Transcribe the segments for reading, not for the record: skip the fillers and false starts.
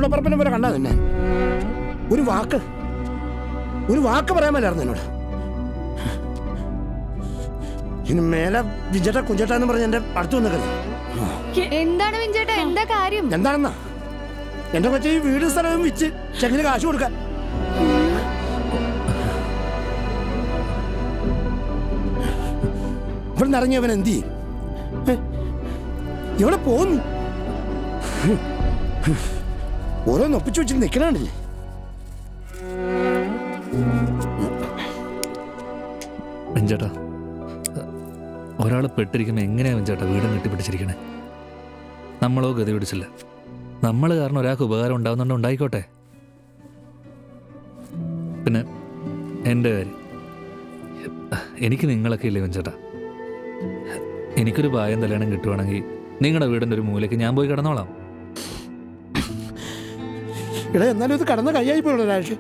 കൂടപ്പറപ്പിനെ പോലെ കണ്ടാ തന്നെ ഒരു വാക്ക് പറയാൻ മേലായിരുന്നു എന്നോട്. ഇനി മേലെ വിജേട്ട കുഞ്ചേട്ട എന്ന് പറഞ്ഞ് എന്റെ അടുത്ത് വന്നിരുന്നു. എന്താണ് വിഞ്ചേട്ടാ, എന്താ കാര്യം? എന്താണെന്നാ എന്റെ കൊച്ചി വീട് സ്ഥലവും വിറ്റ് ചെക്കിന് കാശ് കൊടുക്കാൻ. ഇവിടെ നിന്ന് ഇറങ്ങിയവൻ എന്ത് ചെയ്യും? ഇവിടെ പോന്നു ഓരോന്ന് ഒപ്പിച്ചു വെച്ച് നിൽക്കണേ. വെഞ്ചേട്ടാ, ഒരാൾ പെട്ടിരിക്കുമ്പോൾ എങ്ങനെയാ വെഞ്ചേട്ടാ വീടും കെട്ടിപ്പിടിച്ചിരിക്കണേ? നമ്മളോ ഗതി പിടിച്ചില്ല. നമ്മൾ കാരണം ഒരാൾക്ക് ഉപകാരം ഉണ്ടാവുന്നുണ്ടോ ഉണ്ടായിക്കോട്ടെ. പിന്നെ എൻ്റെ കാര്യം, എനിക്ക് നിങ്ങളൊക്കെ ഇല്ലേ വെഞ്ചേട്ടാ? എനിക്കൊരു പായം തലേണം കിട്ടുവാണെങ്കിൽ നിങ്ങളുടെ വീടിൻ്റെ ഒരു മൂലയ്ക്ക് ഞാൻ പോയി കിടന്നോളാം. ഇവിടെ എന്നാലും ഇത് കടന്ന കൈയായി പോയുള്ള രാജ്.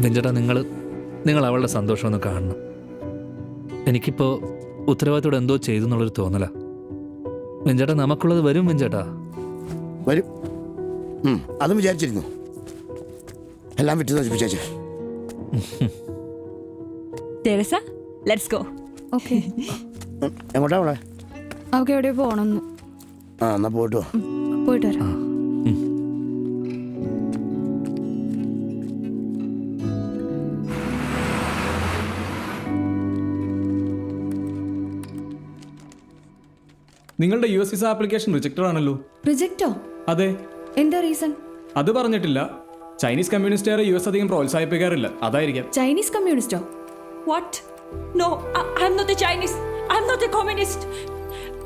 വെഞ്ചേട്ടാ, നിങ്ങൾ അവളുടെ സന്തോഷം ഒന്ന് കാണണം. എനിക്കിപ്പോൾ ഉത്തരവാദിത്തോടെ എന്തോ ചെയ്തു എന്നുള്ളൊരു തോന്നലാ. വെഞ്ചേട്ടാ, നമുക്കുള്ളത് വരും വെഞ്ചേട്ടാ, വരും. അതും വിചാരിച്ചിരുന്നു. എല്ലാം വിട്ടു നശിപ്പിച്ചേ. Teresa, let's go. ഓക്കെ. എങ്ങോട്ടാ അവളെ? അവൾക്ക് എവിടെ പോകണമെന്ന്. എന്നാ പോയിട്ടോ. പോയിട്ട് വരാം. നിങ്ങളുടെ US വിസ ആപ്ലിക്കേഷൻ റിജക്റ്റഡ് ആണല്ലോ. റിജക്റ്റോ? അതെ. എന്താ റീസൺ? അത് പറഞ്ഞിട്ടില്ല. ചൈനീസ് കമ്മ്യൂണിസ്റ്റുകാരെ US അധികം പ്രോത്സാഹിപ്പിക്കാറില്ല, അതായിരിക്കാം. Chinese കമ്മ്യൂണിസ്റ്റോ? What? No, I'm not a Chinese. I'm not a communist.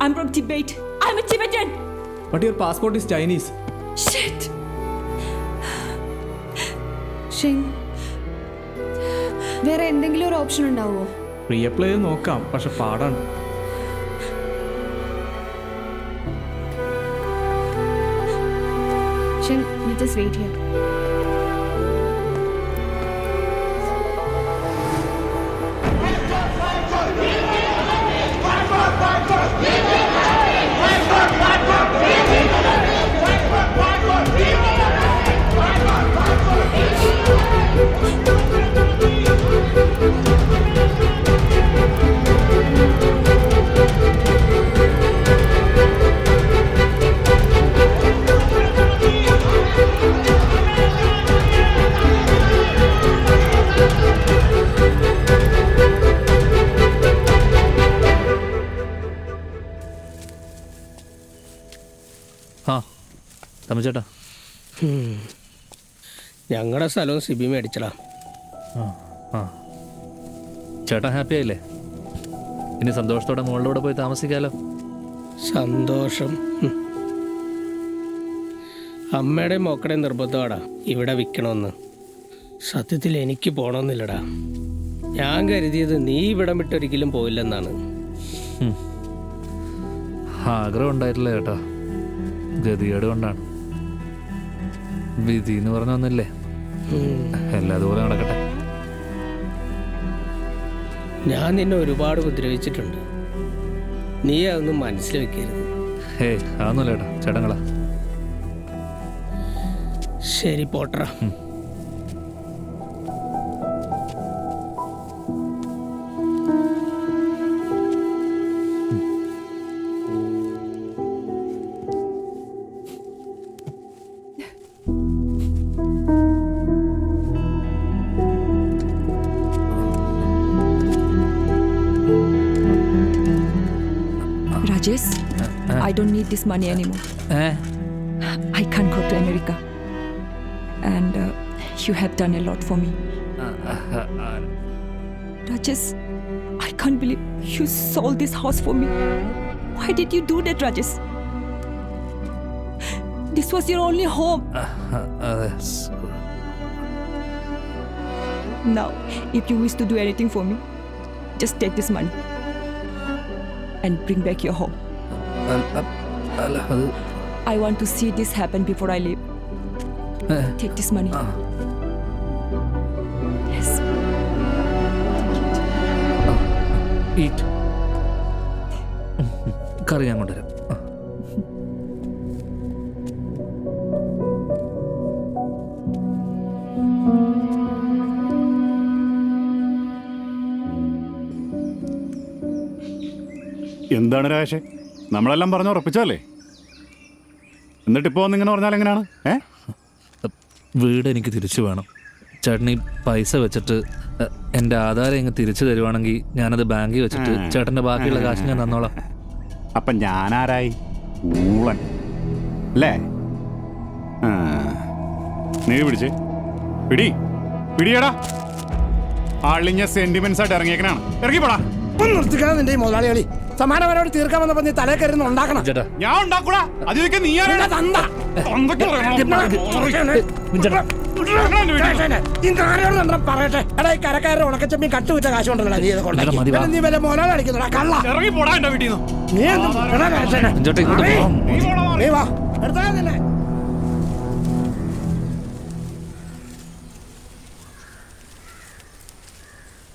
I'm from Tibet. I'm a Tibetan. But your passport is Chinese. Shit. വേറെ എന്തെങ്കിലും ഒരു ഓപ്ഷൻ ഉണ്ടാവുമോ? റീഅപ്ലൈ ചെയ്ത് നോക്കാം, പക്ഷെ പാടാണ്. You just wait here. ചേട്ടാ, ഞങ്ങളുടെ സ്ഥലവും സിബി മേടിച്ചടാ. ചേട്ടാ ഹാപ്പി ആയില്ലേ? ഇനി സന്തോഷത്തോടെ മുകളിലൂടെ പോയി താമസിക്കാലോ. സന്തോഷം. അമ്മയുടെ മോക്കടെ നിർബന്ധമാടാ ഇവിടെ വിൽക്കണമെന്ന്. സത്യത്തിൽ എനിക്ക് പോകണമെന്നില്ലടാ. ഞാൻ കരുതിയത് നീ ഇവിടം വിട്ടൊരിക്കലും പോയില്ലെന്നാണ്. ആഗ്രഹം ഉണ്ടായിട്ടില്ല ചേട്ടാ, ഗതികേട് കൊണ്ടാണ്. വിധി എന്ന് പറഞ്ഞ ഒന്നില്ലേ, എല്ലാ അതുപോലെ നടക്കട്ടെ. ഞാൻ നിന്നെ ഒരുപാട് ഉപദ്രവിച്ചിട്ടുണ്ട്, നീ അതൊന്നും മനസ്സിൽ വെക്കരുത്. അതൊന്നുമില്ല ചേട്ടാ, ചേട്ടങ്ങളാ. ശരി, പോട്ടറ. Rajesh, I don't need this money anymore. I can't go to America. And you have done a lot for me. Rajesh, I can't believe you sold this house for me. Why did you do that, Rajesh? This was your only home. Now, if you wish to do anything for me, just take this money and bring back your home. I want to see this happen before I leave. Take this money. Yes. Eat. കറി ഞാൻ കൊണ്ടുവരാം. എന്താണ് രാജേഷേ, നമ്മളെല്ലാം പറഞ്ഞു ഉറപ്പിച്ചല്ലേ? എന്നിട്ടിപ്പോൾ വന്നിങ്ങനെ പറഞ്ഞാൽ എങ്ങനെയാണ്? വീട് എനിക്ക് തിരിച്ചു വേണം. ചേട്ടൻ ഈ പൈസ വെച്ചിട്ട് എൻ്റെ ആധാരം ഇങ്ങ് തിരിച്ചു തരുവാണെങ്കിൽ ഞാനത് ബാങ്കിൽ വെച്ചിട്ട് ചേട്ടൻ്റെ ബാക്കിയുള്ള കാശ് ഞാൻ തന്നോളാം. അപ്പം ഞാനാരായി? ഊളൻ അല്ലേ? നീ പിടിച്ചേ, പിടിയടാ. ആളിഞ്ഞ സെന്റിമെന്റ്സ് ആയിട്ട് ഇറങ്ങിയേക്കനാണ്. ഇറങ്ങിപ്പോടാ. നിർത്തിക്കണം നിന്റെ ഈ മുതലാളികളി. സമാനപരമായിട്ട് തീർക്കാൻ വന്നപ്പോ നീ തലേ കയറുന്ന ഉണ്ടാക്കണം. ഞാൻ ഉണ്ടാക്കൂടാ. അതിലേക്ക് നീ പറയട്ടെ. എടാ ഈ കരക്കാരുടെ ഉണക്കച്ചമ്മി കട്ടുവിറ്റ കാശ് കൊണ്ടല്ലോ നീ ഇത് കൊണ്ടുവരുന്നത്. നീ വല്ല മുതലാളി അടിക്കുന്നടാ കള്ള. ഇറങ്ങിപ്പോടാ എന്റെ വീട്ടിൽ നിന്ന്. നീ വാ എടുത്താ തന്നെ.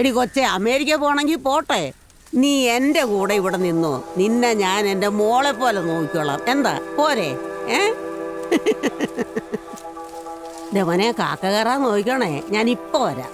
എടി കൊച്ചെ, അമേരിക്ക പോണെങ്കിൽ പോട്ടെ, നീ എൻ്റെ കൂടെ ഇവിടെ നിന്നോ. നിന്നെ ഞാൻ എൻ്റെ മോളെ പോലെ നോക്കിക്കോളാം. എന്താ പോരെ? മോനെ കാക്ക കയറാൻ നോക്കണേ, ഞാൻ ഇപ്പൊ വരാം.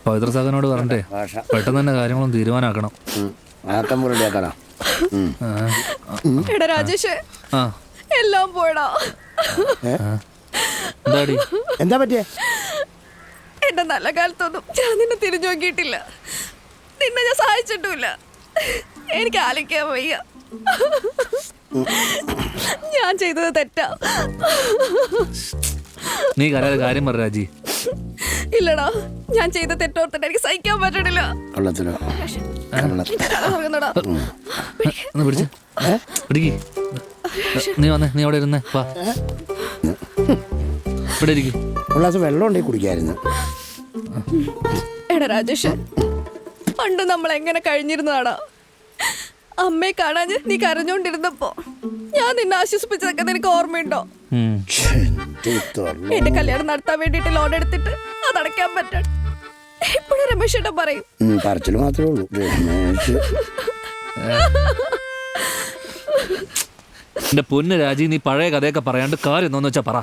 പവിത്ര സാഗനോട് പറഞ്ഞേ പെട്ടെന്ന് തന്നെ കാര്യങ്ങളൊന്നും തീരുമാനാക്കണം. എടാ രാജേഷ്, എല്ലാം പോയടാ. എന്താ പറ്റിയേ? എന്റെ നല്ല കാലത്തൊന്നും ഞാൻ നിന്നെ തിരിഞ്ഞു നോക്കിയിട്ടില്ല. നിന്നെ ഞാൻ സഹായിച്ചിട്ടുമില്ല. എനിക്ക് ആലോചിക്കാൻ വയ്യ. ഞാൻ ചെയ്തത് തെറ്റാ. നീ കരയാതെ കാര്യം പറ രാജി. ഇല്ലടാ, ഞാൻ ചെയ്ത തെറ്റോർത്തിട്ട് എനിക്ക് സഹിക്കാൻ പറ്റണില്ല. നീ വന്നേ, നീ അവിടെ ഇരുന്നേ. വാ ഇവിടെ ഇരിക്കും. വെള്ളം ഉണ്ടെങ്കിൽ കുടിക്കായിരുന്നു. എടാ രാജേഷ്, പണ്ട് നമ്മൾ എങ്ങനെ കഴിഞ്ഞിരുന്നതാടാ. അമ്മയെ കാണാൻ നീ കരഞ്ഞോണ്ടിരുന്നപ്പോ ഞാൻ നിന്നെ ആശ്വസിപ്പിച്ചതൊക്കെ നിനക്ക് ഓർമ്മയുണ്ടോ? എന്റെ കല്യാണം നടത്താൻ വേണ്ടിട്ട് ലോൺ എടുത്തിട്ട് അതടയ്ക്കാൻ പറ്റാൻ ഇപ്പോഴും രമേശ് ഏട്ടൻ പറയും. പറച്ചില് മാത്രമേ ഉള്ളൂ. എന്റെ പൊന്ന് രാജി, നീ പഴയ കഥയൊക്കെ പറയാണ്ട് കാര്യം എന്താന്ന് വെച്ചാ പറ.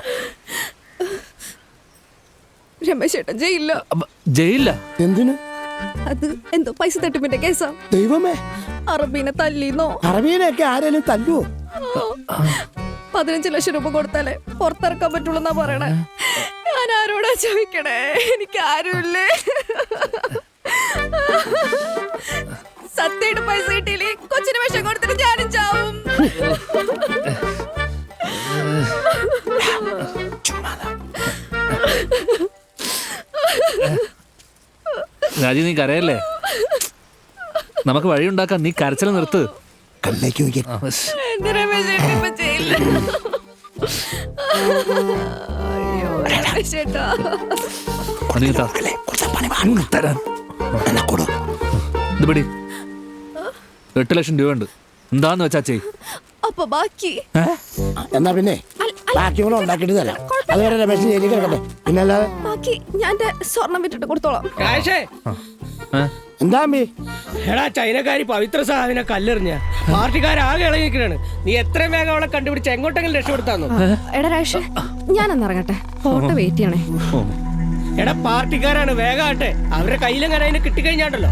രമേശ് ഏട്ടൻ ജയിലില്ല. ജയിലില്ല? എന്തിനു? അത് എന്തോ പൈസ തട്ടിപ്പിന്റെ കേസാ. ദൈവമേ, അറബീനെ തല്ലിന്നോ? അറബീനെയൊക്കെ ആരെങ്കിലും തല്ലുവോ? 15 ലക്ഷം രൂപ കൊടുത്താലേ പുറത്തിറക്കാൻ പറ്റുള്ളൂ എന്നാ പറയണേ. ഞാൻ ആരോടാ ചോദിക്കണേ? എനിക്ക് ആരുമില്ലേ. സത്യമായിട്ട് പൈസ കിട്ടിയില്ലേ കൊച്ചിന് വിഷം കൊടുത്തിട്ട് ഞാനും ചാവും. രാജി, നീ കരയല്ലേ? നമുക്ക് വഴിയുണ്ടാക്കാം. നീ കരച്ചിൽ നിർത്ത്. എന്റെ രമേശ് ഏട്ടൻ ഇപ്പൊ ജയിലില്ല. അയ്യോ രമേശ് ഏട്ടാ. ഇത് പിടി. 8 ലക്ഷം രൂപ ഉണ്ട്. എന്താന്ന് വെച്ചാ ചെയ്. അപ്പൊ ബാക്കി എന്നാ പിന്നെ ബാക്കി കൂടെ ഉണ്ടാക്കിട്ട് തരാം. അതുവരെ രമേശ് ജയിലിൽ കിടക്കട്ടെ. പിന്നെ അല്ലാതെ ബാക്കി ഞാൻ സ്വർണം വിട്ടിട്ട് കൊടുത്തോളാം. എന്താ അമ്മി? എടാ ചൈനക്കാരി പവിത്ര സാധന കല്ലെറിഞ്ഞ പാർട്ടിക്കാരാകെ ഇളകിക്കണാണ്. നീ എത്രയും വേഗം അവളെ കണ്ടുപിടിച്ച് എങ്ങോട്ടെങ്കിലും രക്ഷപ്പെടുത്താന്നു. എടാ രാജേഷ്, ഞാനൊന്ന് ഇറങ്ങട്ടെ. ഫോട്ടോ വെയിറ്റ് ചെയ്യണേ. എടാ പാർട്ടിക്കാരാണ്, വേഗാട്ടെ. അവരുടെ കയ്യിലെങ്ങനെ അതിന് കിട്ടിക്കഴിഞ്ഞാണ്ടല്ലോ.